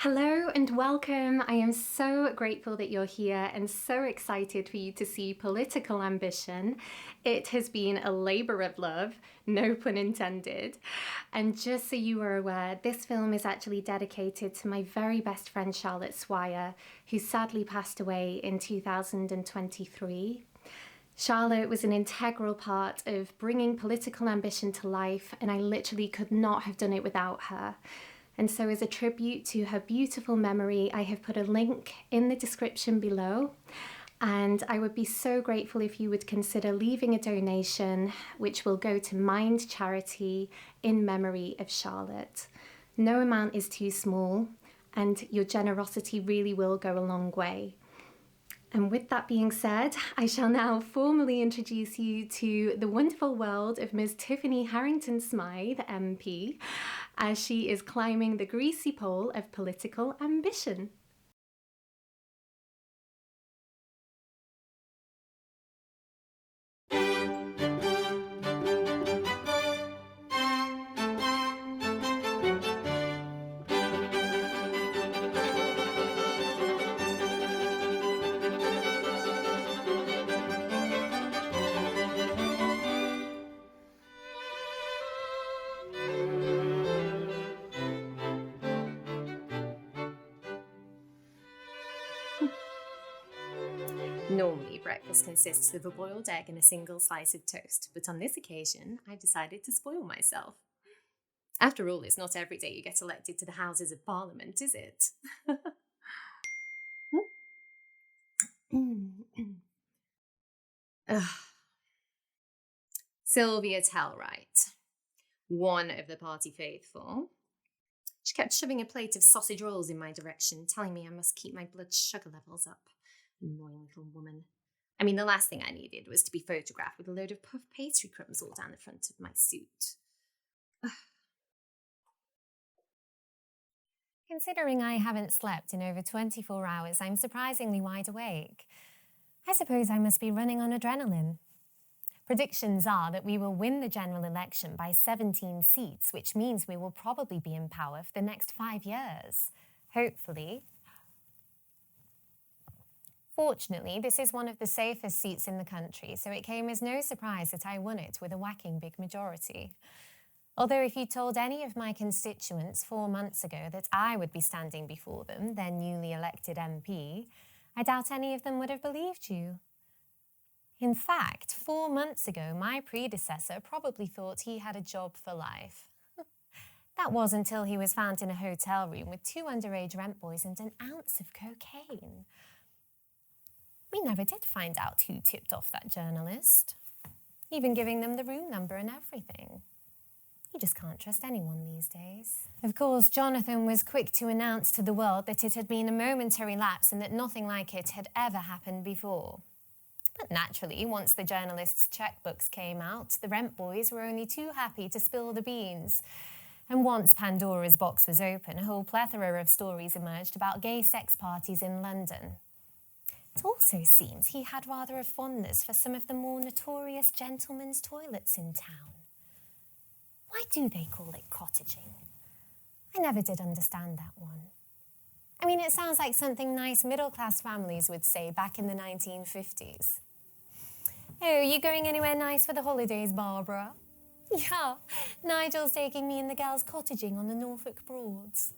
Hello and welcome. I am so grateful that you're here and so excited for you to see Political Ambition. It has been a labour of love, no pun intended. And just so you are aware, this film is actually dedicated to my very best friend Charlotte SWIRE, who sadly passed away in 2023. Charlotte was an integral part of bringing Political Ambition to life, and I literally could not have done it without her. And so as a tribute to her beautiful memory, I have put a link in the description below. And I would be so grateful if you would consider leaving a donation, which will go to Mind Charity in memory of Charlotte. No amount is too small, and your generosity really will go a long way. And with that being said, I shall now formally introduce you to the wonderful world of Ms. Tiffany Harrington-Smythe, MP, as she is climbing the greasy pole of political ambition. Normally, breakfast consists of a boiled egg and a single slice of toast, but on this occasion, I've decided to spoil myself. After all, it's not every day you get elected to the Houses of Parliament, is it? Sylvia Tellwright, one of the party faithful. She kept shoving a plate of sausage rolls in my direction, telling me I must keep my blood sugar levels up. Annoying little woman. I mean, the last thing I needed was to be photographed with a load of puff pastry crumbs all down the front of my suit. Considering I haven't slept in over 24 hours, I'm surprisingly wide awake. I suppose I must be running on adrenaline. Predictions are that we will win the general election by 17 seats, which means we will probably be in power for the next 5 years. Hopefully. Fortunately, this is one of the safest seats in the country, so it came as no surprise that I won it with a whacking big majority. Although if you told any of my constituents 4 months ago that I would be standing before them, their newly elected MP, I doubt any of them would have believed you. In fact, 4 months ago, my predecessor probably thought he had a job for life. That was until he was found in a hotel room with 2 underage rent boys and an ounce of cocaine. We never did find out who tipped off that journalist, even giving them the room number and everything. You just can't trust anyone these days. Of course, Jonathan was quick to announce to the world that it had been a momentary lapse and that nothing like it had ever happened before. But naturally, once the journalist's checkbooks came out, the rent boys were only too happy to spill the beans. And once Pandora's box was open, a whole plethora of stories emerged about gay sex parties in London. It also seems he had rather a fondness for some of the more notorious gentlemen's toilets in town. Why do they call it cottaging? I never did understand that one. I mean, it sounds like something nice middle-class families would say back in the 1950s. Oh, you going anywhere nice for the holidays, Barbara? Yeah, Nigel's taking me and the girls cottaging on the Norfolk Broads.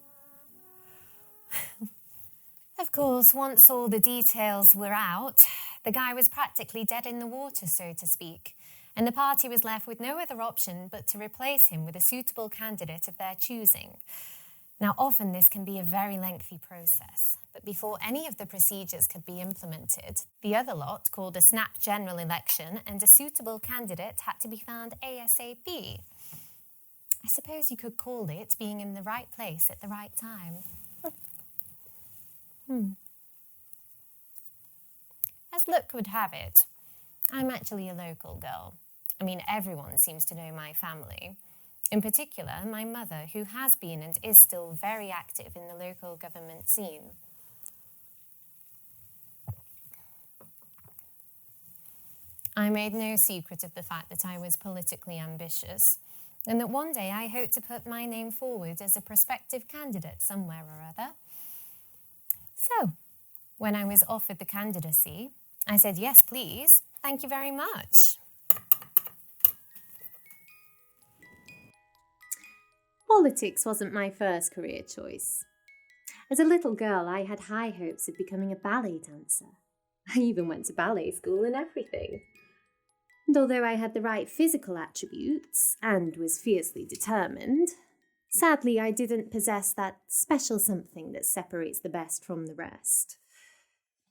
Of course, once all the details were out, the guy was practically dead in the water, so to speak, and the party was left with no other option but to replace him with a suitable candidate of their choosing. Now, often this can be a very lengthy process, but before any of the procedures could be implemented, the other lot, called a snap general election, and a suitable candidate had to be found ASAP. I suppose you could call it being in the right place at the right time. As luck would have it, I'm actually a local girl. I mean, everyone seems to know my family. In particular, my mother, who has been and is still very active in the local government scene. I made no secret of the fact that I was politically ambitious, and that one day I hoped to put my name forward as a prospective candidate somewhere or other. So, when I was offered the candidacy, I said, yes, please. Thank you very much. Politics wasn't my first career choice. As a little girl, I had high hopes of becoming a ballet dancer. I even went to ballet school and everything. And although I had the right physical attributes and was fiercely determined, sadly I didn't possess that special something that separates the best from the rest.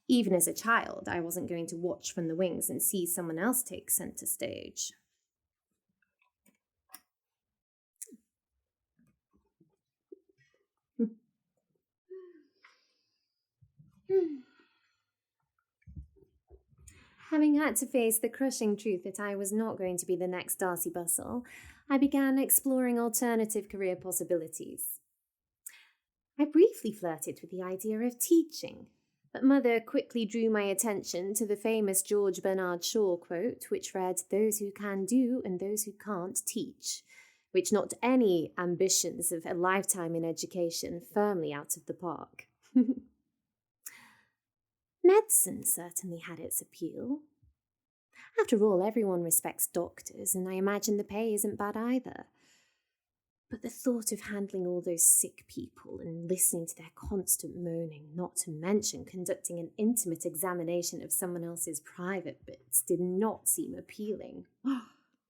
Even as a child, I wasn't going to watch from the wings and see someone else take centre stage. Having had to face the crushing truth that I was not going to be the next Darcy Bustle, I began exploring alternative career possibilities. I briefly flirted with the idea of teaching, but Mother quickly drew my attention to the famous George Bernard Shaw quote, which read, "Those who can do and those who can't teach," which knocked any ambitions of a lifetime in education firmly out of the park. Medicine certainly had its appeal. After all, everyone respects doctors, and I imagine the pay isn't bad either. But the thought of handling all those sick people and listening to their constant moaning, not to mention conducting an intimate examination of someone else's private bits, did not seem appealing.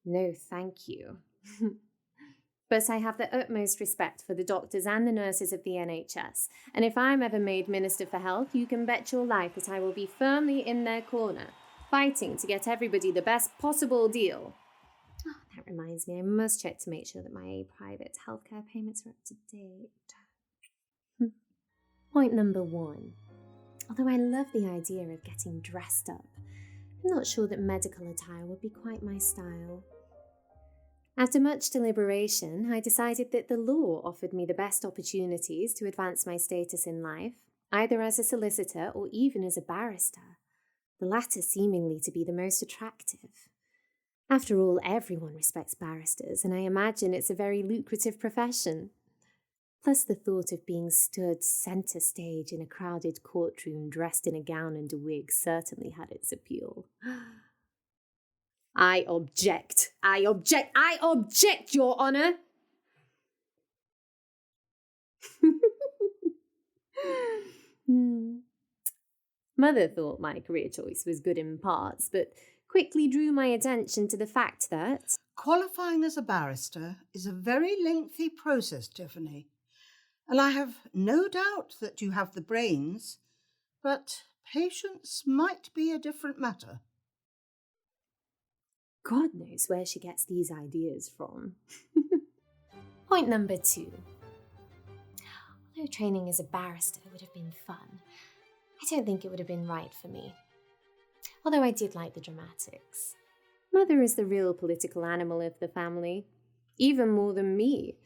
No, thank you. But I have the utmost respect for the doctors and the nurses of the NHS, and if I'm ever made Minister for Health, you can bet your life that I will be firmly in their corner, fighting to get everybody the best possible deal. Oh, that reminds me, I must check to make sure that my private healthcare payments are up to date. Point number 1. Although I love the idea of getting dressed up, I'm not sure that medical attire would be quite my style. After much deliberation, I decided that the law offered me the best opportunities to advance my status in life, either as a solicitor or even as a barrister, the latter seemingly to be the most attractive. After all, everyone respects barristers, and I imagine it's a very lucrative profession. Plus, the thought of being stood centre stage in a crowded courtroom dressed in a gown and a wig certainly had its appeal. I object, Your Honour! Mother thought my career choice was good in parts, but quickly drew my attention to the fact that qualifying as a barrister is a very lengthy process, Tiffany, and I have no doubt that you have the brains, but patience might be a different matter. God knows where she gets these ideas from. Point number 2. Although training as a barrister would have been fun, I don't think it would have been right for me. Although I did like the dramatics. Mother is the real political animal of the family, even more than me.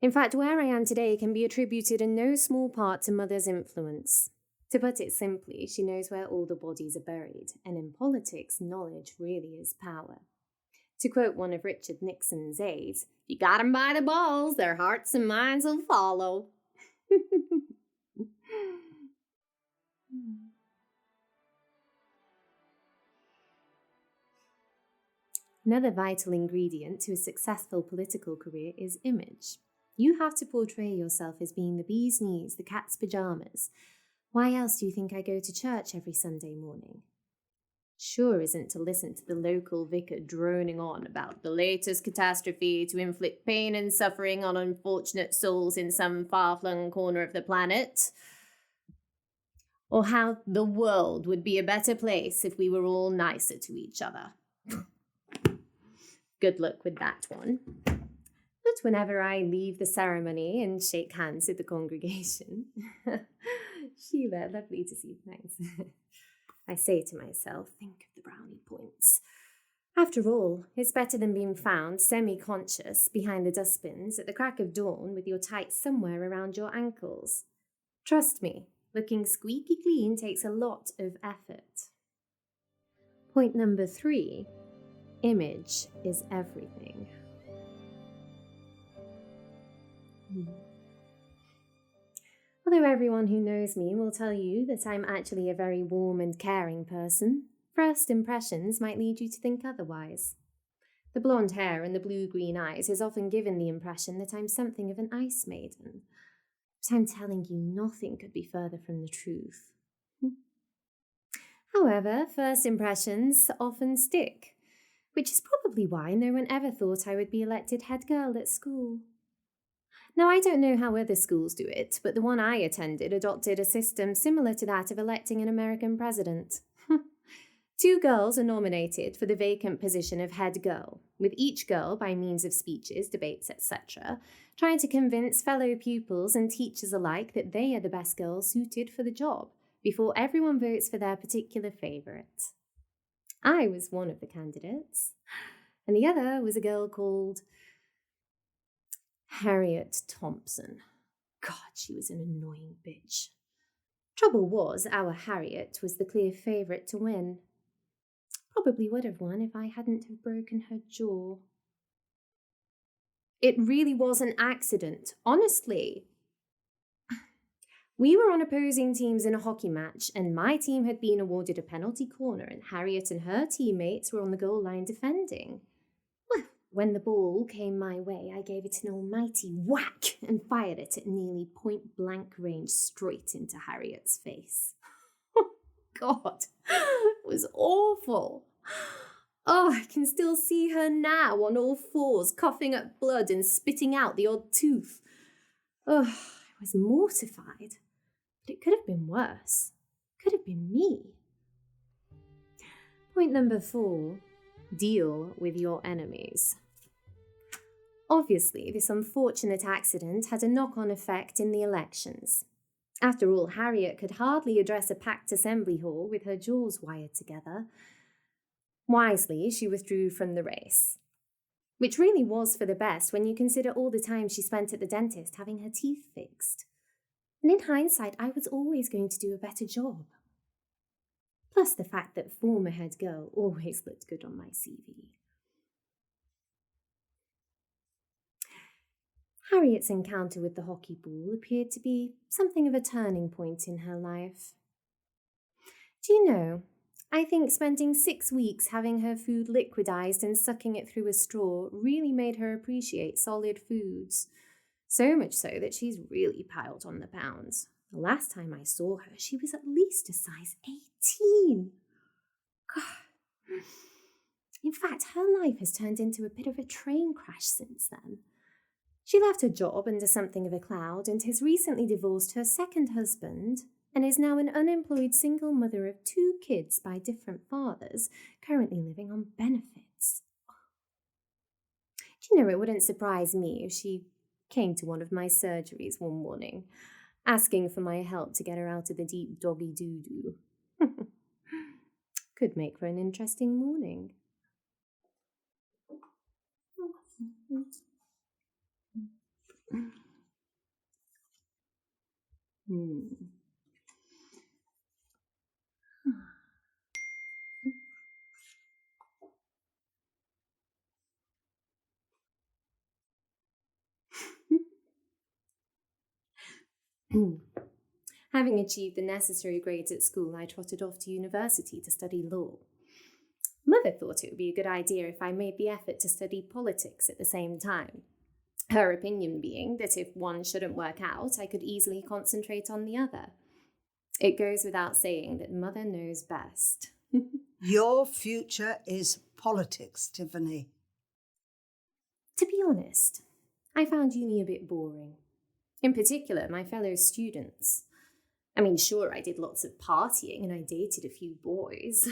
In fact, where I am today can be attributed in no small part to Mother's influence. To put it simply, she knows where all the bodies are buried, and in politics, knowledge really is power. To quote one of Richard Nixon's aides, "You got 'em by the balls, their hearts and minds will follow." Another vital ingredient to a successful political career is image. You have to portray yourself as being the bee's knees, the cat's pajamas. Why else do you think I go to church every Sunday morning? Sure isn't to listen to the local vicar droning on about the latest catastrophe to inflict pain and suffering on unfortunate souls in some far-flung corner of the planet. Or how the world would be a better place if we were all nicer to each other. Good luck with that one. But whenever I leave the ceremony and shake hands with the congregation, Sheila, lovely to see you, thanks. I say to myself, think of the brownie points. After all, it's better than being found semi-conscious behind the dustbins at the crack of dawn with your tights somewhere around your ankles. Trust me, looking squeaky clean takes a lot of effort. Point number 3, image is everything. Although everyone who knows me will tell you that I'm actually a very warm and caring person, first impressions might lead you to think otherwise. The blonde hair and the blue-green eyes has often given the impression that I'm something of an ice maiden. But I'm telling you, nothing could be further from the truth. However, first impressions often stick, which is probably why no one ever thought I would be elected head girl at school. Now, I don't know how other schools do it, but the one I attended adopted a system similar to that of electing an American president. 2 girls are nominated for the vacant position of head girl, with each girl, by means of speeches, debates, etc., trying to convince fellow pupils and teachers alike that they are the best girls suited for the job, before everyone votes for their particular favourite. I was one of the candidates, and the other was a girl called Harriet Thompson. God, she was an annoying bitch. Trouble was, our Harriet was the clear favourite to win. Probably would have won if I hadn't have broken her jaw. It really was an accident, honestly. We were on opposing teams in a hockey match, and my team had been awarded a penalty corner, and Harriet and her teammates were on the goal line defending. Well, when the ball came my way, I gave it an almighty whack and fired it at nearly point-blank range straight into Harriet's face. God, it was awful. Oh, I can still see her now on all fours, coughing up blood and spitting out the odd tooth. Oh, I was mortified. But it could have been worse. Could have been me. Point number 4, deal with your enemies. Obviously, this unfortunate accident had a knock-on effect in the elections. After all, Harriet could hardly address a packed assembly hall with her jaws wired together. Wisely, she withdrew from the race, which really was for the best when you consider all the time she spent at the dentist having her teeth fixed. And in hindsight, I was always going to do a better job. Plus the fact that former head girl always looked good on my CV. Harriet's encounter with the hockey ball appeared to be something of a turning point in her life. Do you know, I think spending 6 weeks having her food liquidized and sucking it through a straw really made her appreciate solid foods. So much so that she's really piled on the pounds. The last time I saw her, she was at least a size 18. God. In fact, her life has turned into a bit of a train crash since then. She left her job under something of a cloud and has recently divorced her second husband and is now an unemployed single mother of 2 kids by different fathers, currently living on benefits. Do you know, it wouldn't surprise me if she came to one of my surgeries one morning, asking for my help to get her out of the deep doggy doo-doo. Could make for an interesting morning. Having achieved the necessary grades at school, I trotted off to university to study law. Mother thought it would be a good idea if I made the effort to study politics at the same time. Her opinion being that if one shouldn't work out, I could easily concentrate on the other. It goes without saying that Mother knows best. Your future is politics, Tiffany. To be honest, I found uni a bit boring. In particular, my fellow students. I mean, sure, I did lots of partying and I dated a few boys.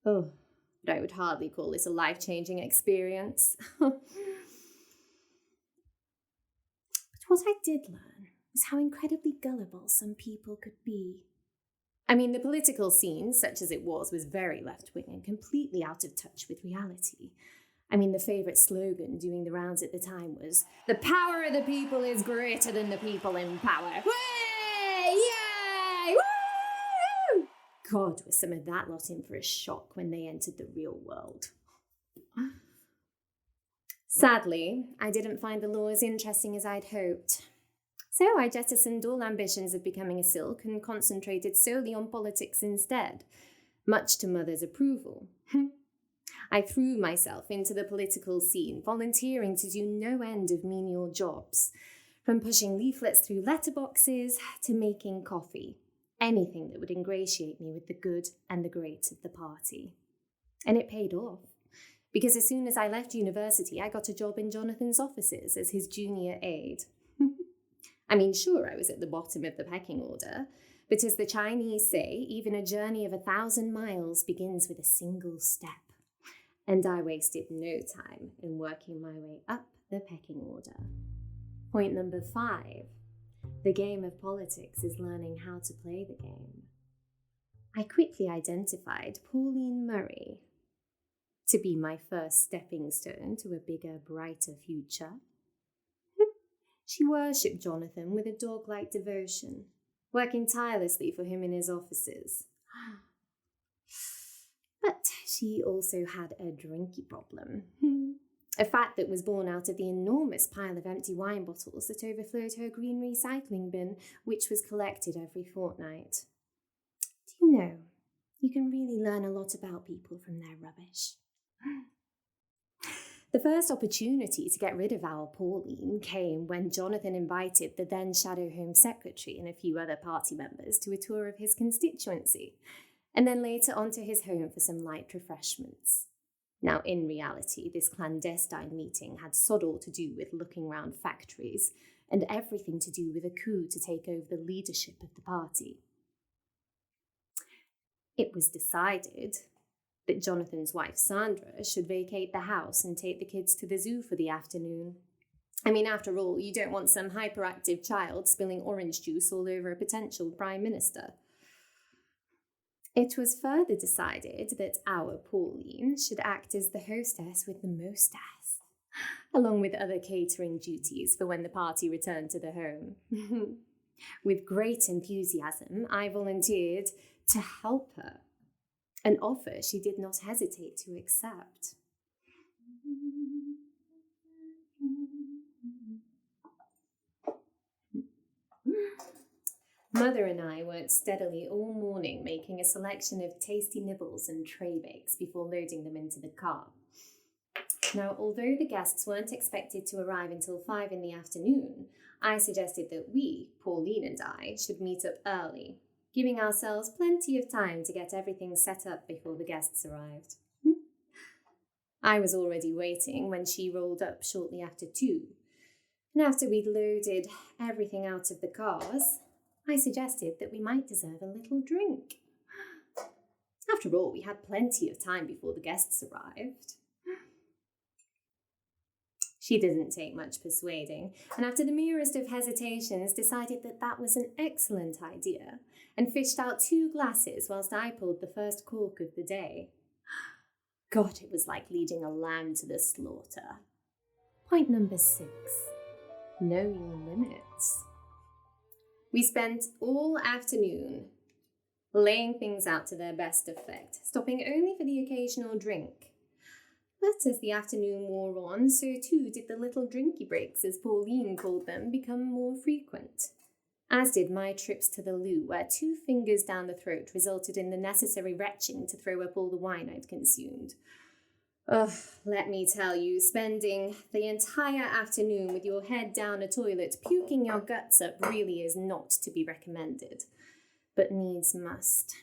Oh, but I would hardly call this a life-changing experience. But what I did learn was how incredibly gullible some people could be. I mean, the political scene, such as it was very left-wing and completely out of touch with reality. I mean, the favourite slogan doing the rounds at the time was, "The power of the people is greater than the people in power." Way! Yay! Woo! God, was some of that lot in for a shock when they entered the real world. Sadly, I didn't find the law as interesting as I'd hoped. So I jettisoned all ambitions of becoming a silk and concentrated solely on politics instead, much to Mother's approval. I threw myself into the political scene, volunteering to do no end of menial jobs, from pushing leaflets through letterboxes to making coffee, anything that would ingratiate me with the good and the great of the party. And it paid off, because as soon as I left university, I got a job in Jonathan's offices as his junior aide. I mean, sure, I was at the bottom of the pecking order, but as the Chinese say, even a journey of 1,000 miles begins with a single step. And I wasted no time in working my way up the pecking order. Point number 5. The game of politics is learning how to play the game. I quickly identified Pauline Murray to be my first stepping stone to a bigger, brighter future. She worshipped Jonathan with a dog-like devotion, working tirelessly for him in his offices. But she also had a drinky problem. A fact that was born out of the enormous pile of empty wine bottles that overflowed her green recycling bin, which was collected every fortnight. Do you know, you can really learn a lot about people from their rubbish. The first opportunity to get rid of our Pauline came when Jonathan invited the then Shadow Home Secretary and a few other party members to a tour of his constituency, and then later onto his home for some light refreshments. Now, in reality, this clandestine meeting had sod all to do with looking round factories and everything to do with a coup to take over the leadership of the party. It was decided that Jonathan's wife, Sandra, should vacate the house and take the kids to the zoo for the afternoon. I mean, after all, you don't want some hyperactive child spilling orange juice all over a potential prime minister. It was further decided that our Pauline should act as the hostess with the most ass, along with other catering duties for when the party returned to the home. With great enthusiasm, I volunteered to help her, an offer she did not hesitate to accept. Mother and I worked steadily all morning, making a selection of tasty nibbles and tray bakes before loading them into the car. Now, although the guests weren't expected to arrive until 5 in the afternoon, I suggested that we, Pauline and I, should meet up early, giving ourselves plenty of time to get everything set up before the guests arrived. I was already waiting when she rolled up shortly after 2. And after we'd loaded everything out of the cars, I suggested that we might deserve a little drink. After all, we had plenty of time before the guests arrived. She didn't take much persuading, and after the merest of hesitations, decided that that was an excellent idea, and fished out 2 glasses whilst I pulled the first cork of the day. God, it was like leading a lamb to the slaughter. Point number 6. Know your limits. We spent all afternoon laying things out to their best effect, stopping only for the occasional drink. But as the afternoon wore on, so too did the little drinky breaks, as Pauline called them, become more frequent. As did my trips to the loo, where 2 fingers down the throat resulted in the necessary retching to throw up all the wine I'd consumed. Ugh, let me tell you, spending the entire afternoon with your head down a toilet, puking your guts up, really is not to be recommended, but needs must.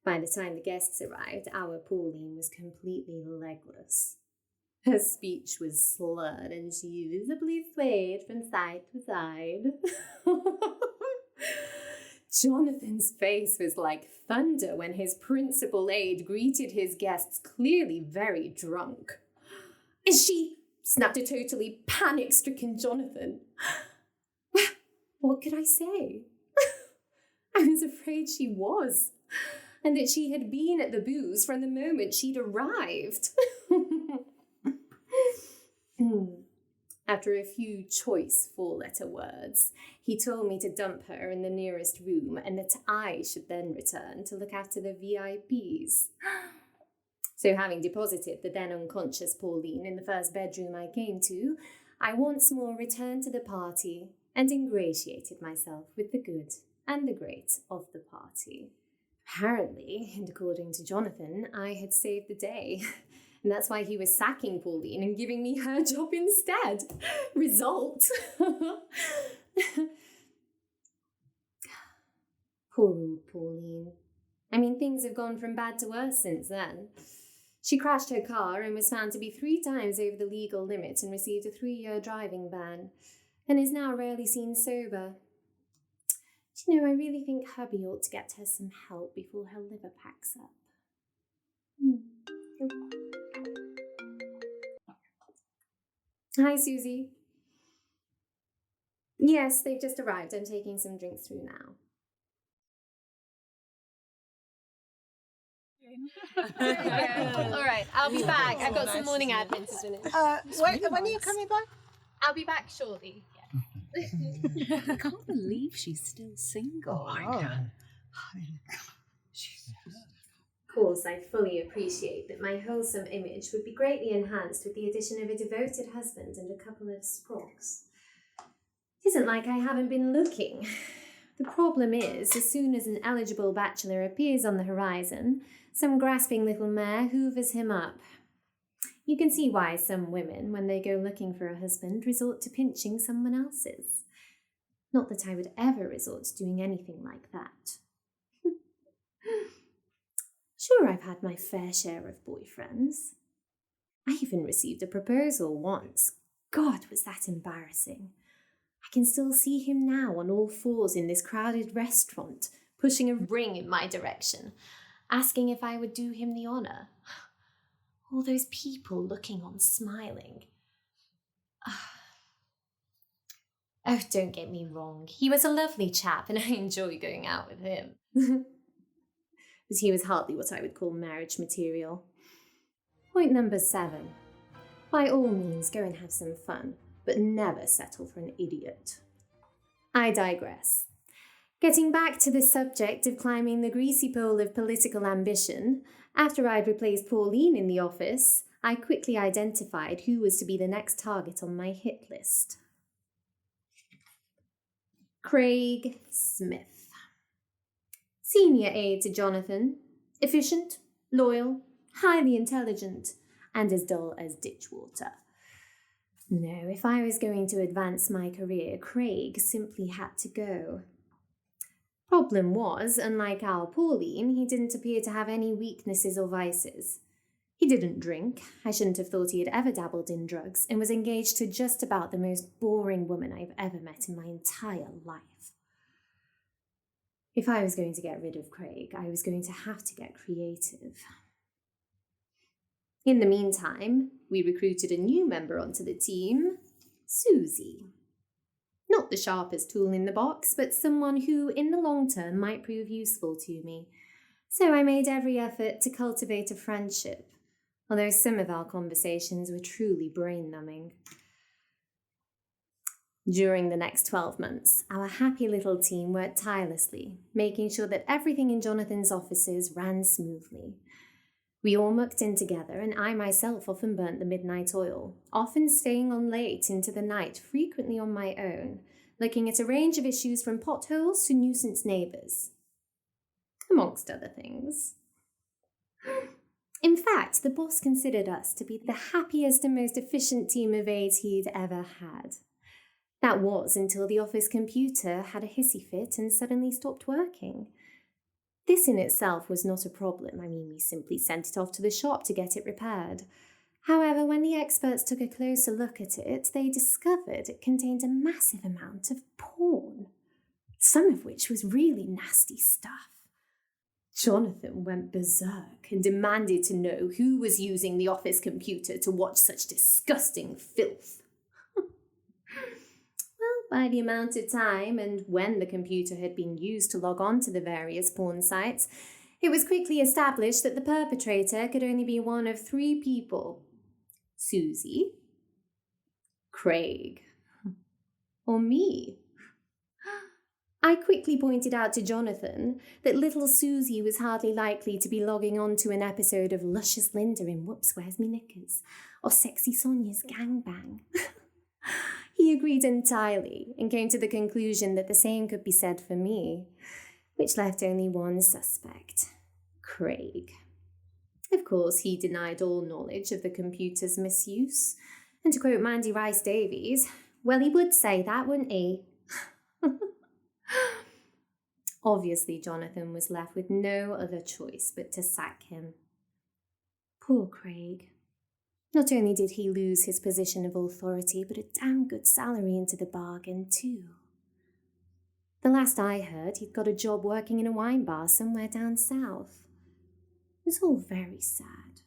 By the time the guests arrived, our Pauline was completely legless. Her speech was slurred and she visibly swayed from side to side. Jonathan's face was like thunder when his principal aide greeted his guests, clearly very drunk. "Is she?" snapped a totally panic-stricken Jonathan. What could I say? I was afraid she was, and that she had been at the booze from the moment she'd arrived. After a few choice 4-letter words, he told me to dump her in the nearest room and that I should then return to look after the VIPs. So having deposited the then unconscious Pauline in the first bedroom I came to, I once more returned to the party and ingratiated myself with the good and the great of the party. Apparently, and according to Jonathan, I had saved the day. And that's why he was sacking Pauline and giving me her job instead. Result. Poor old Pauline. I mean, things have gone from bad to worse since then. She crashed her car and was found to be 3 times over the legal limit and received a 3-year driving ban, and is now rarely seen sober. Do you know, I really think hubby ought to get her some help before her liver packs up. Hi, Susie. Yes, they've just arrived. I'm taking some drinks through now. All right, I'll be back. I've got some morning admin to finish. When are you coming back? I'll be back shortly. I can't believe she's still single. I can. Of course, I fully appreciate that my wholesome image would be greatly enhanced with the addition of a devoted husband and a couple of sprogs. It isn't like I haven't been looking. The problem is, as soon as an eligible bachelor appears on the horizon, some grasping little mare hoovers him up. You can see why some women, when they go looking for a husband, resort to pinching someone else's. Not that I would ever resort to doing anything like that. Sure, I've had my fair share of boyfriends. I even received a proposal once. God, was that embarrassing. I can still see him now on all fours in this crowded restaurant, pushing a ring in my direction, asking if I would do him the honour. All those people looking on, smiling. Oh, don't get me wrong. He was a lovely chap and I enjoy going out with him. But he was hardly what I would call marriage material. Point number 7. By all means, go and have some fun, but never settle for an idiot. I digress. Getting back to the subject of climbing the greasy pole of political ambition, after I'd replaced Pauline in the office, I quickly identified who was to be the next target on my hit list. Craig Smith. Senior aide to Jonathan, efficient, loyal, highly intelligent, and as dull as ditch water. No, if I was going to advance my career, Craig simply had to go. Problem was, unlike our Pauline, he didn't appear to have any weaknesses or vices. He didn't drink, I shouldn't have thought he had ever dabbled in drugs, and was engaged to just about the most boring woman I've ever met in my entire life. If I was going to get rid of Craig, I was going to have to get creative. In the meantime, we recruited a new member onto the team, Susie. Not the sharpest tool in the box, but someone who, in the long term, might prove useful to me. So I made every effort to cultivate a friendship, although some of our conversations were truly brain-numbing. During the next 12 months, our happy little team worked tirelessly, making sure that everything in Jonathan's offices ran smoothly. We all mucked in together, and I myself often burnt the midnight oil, often staying on late into the night, frequently on my own, looking at a range of issues from potholes to nuisance neighbours, amongst other things. In fact, the boss considered us to be the happiest and most efficient team of aides he'd ever had. That was until the office computer had a hissy fit and suddenly stopped working. This in itself was not a problem. I mean, we simply sent it off to the shop to get it repaired. However, when the experts took a closer look at it, they discovered it contained a massive amount of porn, some of which was really nasty stuff. Jonathan went berserk and demanded to know who was using the office computer to watch such disgusting filth. By the amount of time and when the computer had been used to log on to the various porn sites, it was quickly established that the perpetrator could only be one of 3 people. Susie, Craig, or me. I quickly pointed out to Jonathan that little Susie was hardly likely to be logging on to an episode of Luscious Linda in Whoops, Where's Me Knickers, or Sexy Sonia's Gangbang. He agreed entirely and came to the conclusion that the same could be said for me, which left only one suspect, Craig. Of course, he denied all knowledge of the computer's misuse, and to quote Mandy Rice Davies, well, he would say that, wouldn't he? Obviously, Jonathan was left with no other choice but to sack him. Poor Craig. Not only did he lose his position of authority, but a damn good salary into the bargain, too. The last I heard, he'd got a job working in a wine bar somewhere down south. It was all very sad.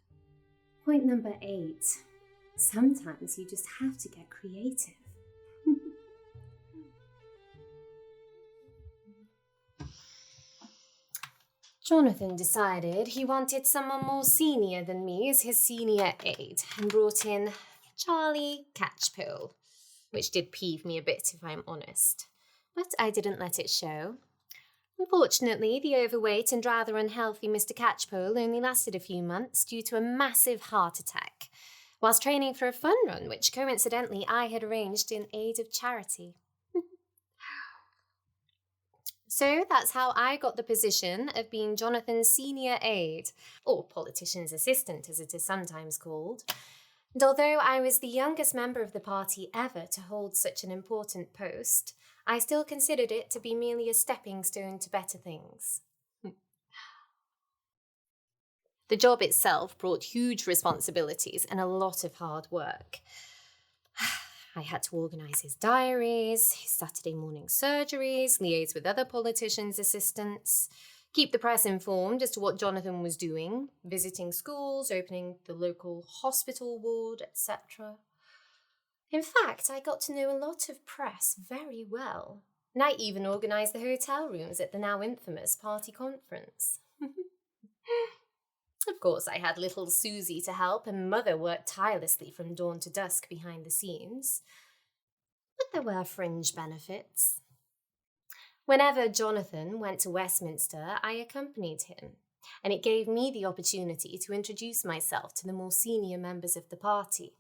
Point number 8. Sometimes you just have to get creative. Jonathan decided he wanted someone more senior than me as his senior aide and brought in Charlie Catchpole, which did peeve me a bit if I'm honest. But I didn't let it show. Unfortunately, the overweight and rather unhealthy Mr. Catchpole only lasted a few months due to a massive heart attack, whilst training for a fun run which coincidentally I had arranged in aid of charity. So that's how I got the position of being Jonathan's senior aide, or politician's assistant as it is sometimes called. And although I was the youngest member of the party ever to hold such an important post, I still considered it to be merely a stepping stone to better things. The job itself brought huge responsibilities and a lot of hard work. I had to organise his diaries, his Saturday morning surgeries, liaise with other politicians' assistants, keep the press informed as to what Jonathan was doing, visiting schools, opening the local hospital ward, etc. In fact, I got to know a lot of press very well, and I even organised the hotel rooms at the now infamous party conference. Of course, I had little Susie to help, and Mother worked tirelessly from dawn to dusk behind the scenes. But there were fringe benefits. Whenever Jonathan went to Westminster, I accompanied him, and it gave me the opportunity to introduce myself to the more senior members of the party.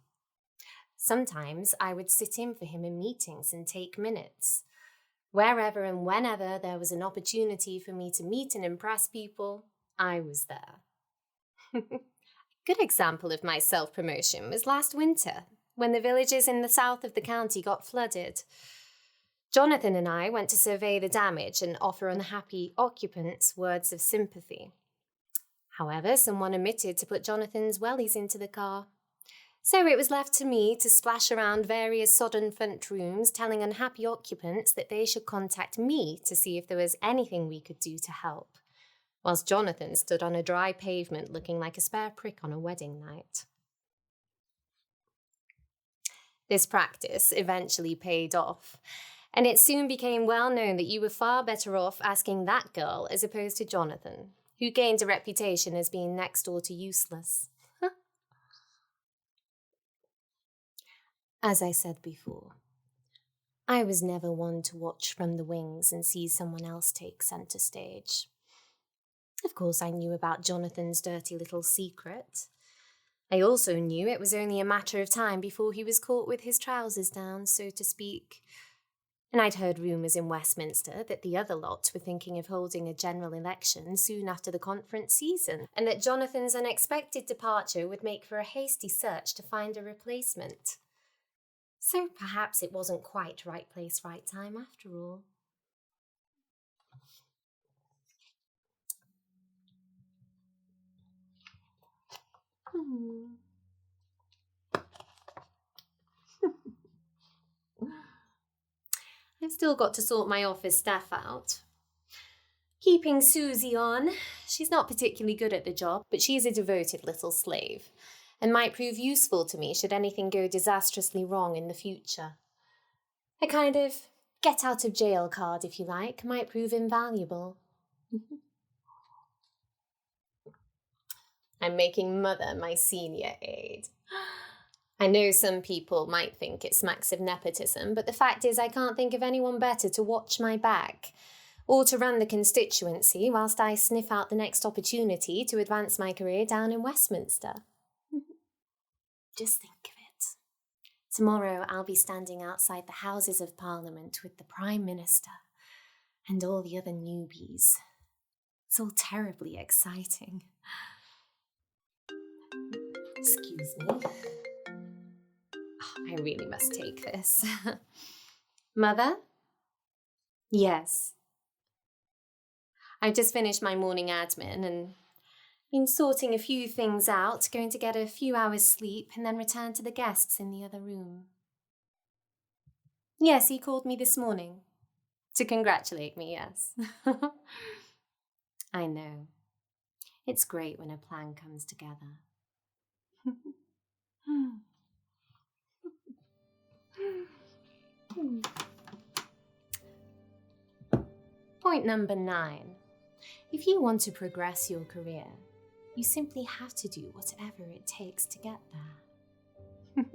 Sometimes I would sit in for him in meetings and take minutes. Wherever and whenever there was an opportunity for me to meet and impress people, I was there. A good example of my self-promotion was last winter, when the villages in the south of the county got flooded. Jonathan and I went to survey the damage and offer unhappy occupants words of sympathy. However, someone omitted to put Jonathan's wellies into the car. So it was left to me to splash around various sodden front rooms, telling unhappy occupants that they should contact me to see if there was anything we could do to help, whilst Jonathan stood on a dry pavement looking like a spare prick on a wedding night. This practice eventually paid off, and it soon became well known that you were far better off asking that girl as opposed to Jonathan, who gained a reputation as being next door to useless. As I said before, I was never one to watch from the wings and see someone else take centre stage. Of course, I knew about Jonathan's dirty little secret. I also knew it was only a matter of time before he was caught with his trousers down, so to speak. And I'd heard rumours in Westminster that the other lot were thinking of holding a general election soon after the conference season, and that Jonathan's unexpected departure would make for a hasty search to find a replacement. So perhaps it wasn't quite right place, right time after all. I've still got to sort my office staff out. Keeping Susie on. She's not particularly good at the job, but she's a devoted little slave, and might prove useful to me should anything go disastrously wrong in the future. A kind of get-out-of-jail card, if you like, might prove invaluable. I'm making Mother my senior aide. I know some people might think it smacks of nepotism, but the fact is I can't think of anyone better to watch my back, or to run the constituency whilst I sniff out the next opportunity to advance my career down in Westminster. Just think of it. Tomorrow I'll be standing outside the Houses of Parliament with the Prime Minister and all the other newbies. It's all terribly exciting. Excuse me. I really must take this. Mother? Yes. I've just finished my morning admin and been sorting a few things out, going to get a few hours sleep and then return to the guests in the other room. Yes, he called me this morning. To congratulate me, yes. I know. It's great when a plan comes together. Point number 9. If you want to progress your career, you simply have to do whatever it takes to get there.